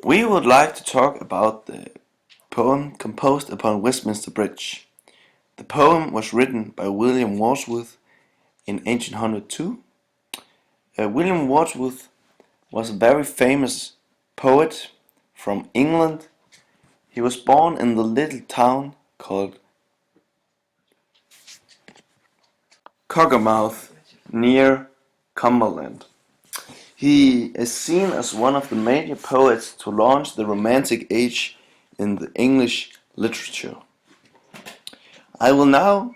We would like to talk about the poem composed upon Westminster Bridge. The poem was written by William Wordsworth in 1802. William Wordsworth was a very famous poet from England. He was born in the little town called Cockermouth near Cumberland. He is seen as one of the major poets to launch the Romantic Age in the English literature. I will now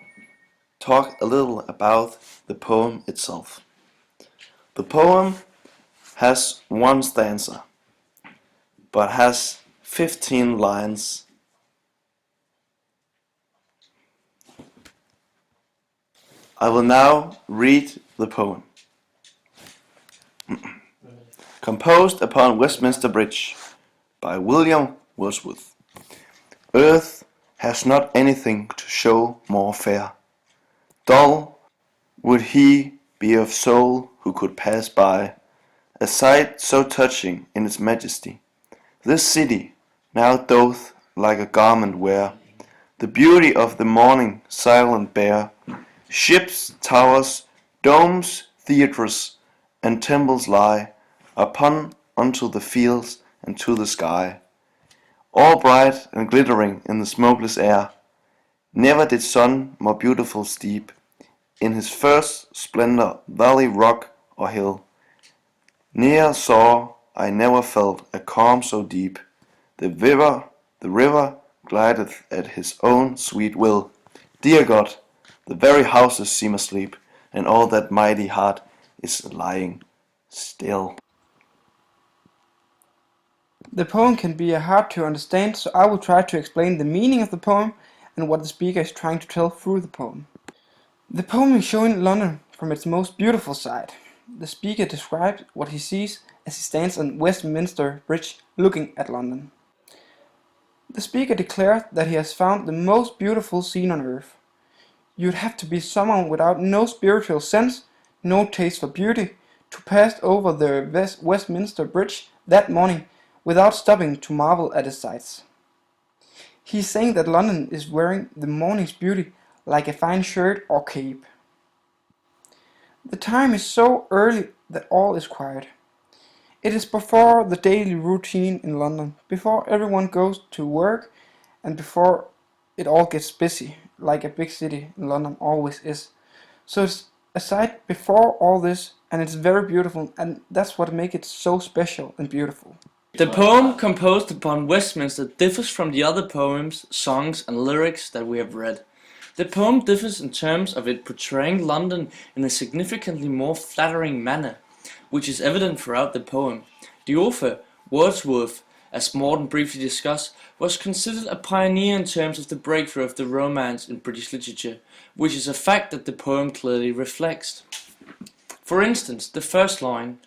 talk a little about the poem itself. The poem has one stanza, but has 15 lines. I will now read the poem. Composed upon Westminster Bridge by William Wordsworth. Earth has not anything to show more fair. Dull would he be of soul who could pass by, a sight so touching in its majesty. This city now doth like a garment wear the beauty of the morning silent bare. Ships, towers, domes, theatres, and temples lie upon unto the fields and to the sky, all bright and glittering in the smokeless air. Never did sun more beautiful steep in his first splendor valley, rock, or hill. Ne'er saw I, never felt a calm so deep. The river glideth at his own sweet will. Dear God, the very houses seem asleep, and all that mighty heart is lying still. The poem can be hard to understand, so I will try to explain the meaning of the poem and what the speaker is trying to tell through the poem. The poem is showing London from its most beautiful side. The speaker describes what he sees as he stands on Westminster Bridge looking at London. The speaker declares that he has found the most beautiful scene on earth. You'd have to be someone without no spiritual sense, no taste for beauty, to pass over the Westminster Bridge that morning without stopping to marvel at its sights. He's saying that London is wearing the morning's beauty like a fine shirt or cape. The time is so early that all is quiet. It is before the daily routine in London, before everyone goes to work, and before it all gets busy, like a big city in London always is. So it's a sight before all this, and it's very beautiful, and that's what makes it so special and beautiful. The poem composed upon Westminster differs from the other poems, songs and lyrics that we have read. The poem differs in terms of it portraying London in a significantly more flattering manner, which is evident throughout the poem. The author, Wordsworth, as Morten briefly discussed, was considered a pioneer in terms of the breakthrough of the Romance in British literature, which is a fact that the poem clearly reflects. For instance, the first line,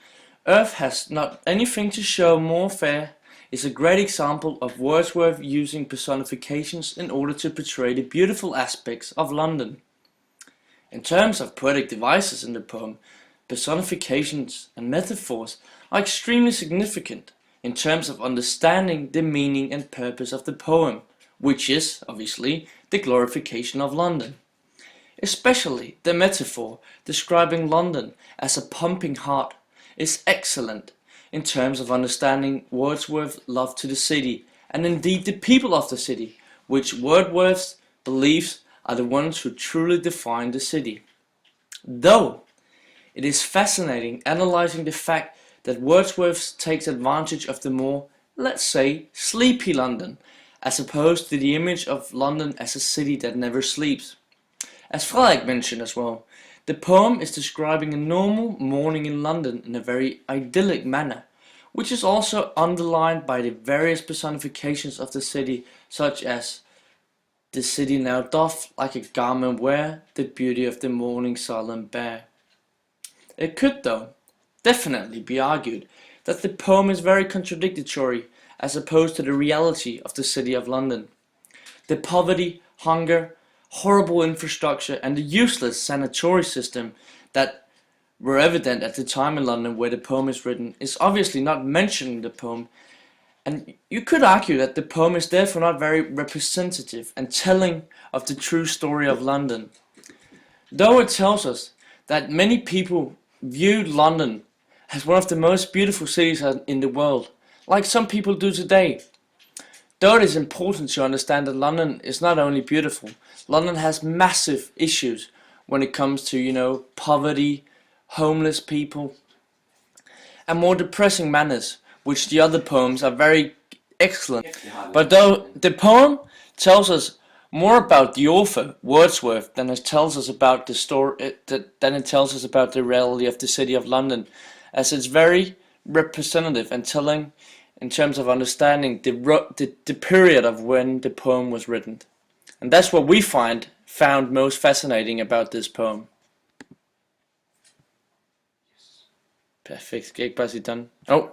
"Earth has not anything to show more fair," is a great example of Wordsworth using personifications in order to portray the beautiful aspects of London. In terms of poetic devices in the poem, personifications and metaphors are extremely significant in terms of understanding the meaning and purpose of the poem, which is, obviously, the glorification of London. Especially the metaphor describing London as a pumping heart is excellent in terms of understanding Wordsworth's love to the city, and indeed the people of the city, which Wordsworth believes are the ones who truly define the city. Though it is fascinating analyzing the fact that Wordsworth takes advantage of the more, let's say, sleepy London, as opposed to the image of London as a city that never sleeps. As Frederik mentioned as well, the poem is describing a normal morning in London in a very idyllic manner, which is also underlined by the various personifications of the city, such as "The city now doth like a garment wear, the beauty of the morning silent bare." It could, though, definitely be argued that the poem is very contradictory as opposed to the reality of the city of London. The poverty, hunger, horrible infrastructure and the useless sanitary system that were evident at the time in London where the poem is written is obviously not mentioned in the poem, And you could argue that the poem is therefore not very representative and telling of the true story of London. Though it tells us that many people viewed London as one of the most beautiful cities in the world, like some people do today. Though it is important to understand that London is not only beautiful, London has massive issues when it comes to, poverty, homeless people, and more depressing manners, which the other poems are very excellent. But though the poem tells us more about the author, Wordsworth, than it tells us about the story, than it tells us about the reality of the city of London, as it's very representative and telling in terms of understanding the period of when the poem was written. And that's what we found most fascinating about this poem. Perfekt. Skal jeg ikke bare sige done? Oh.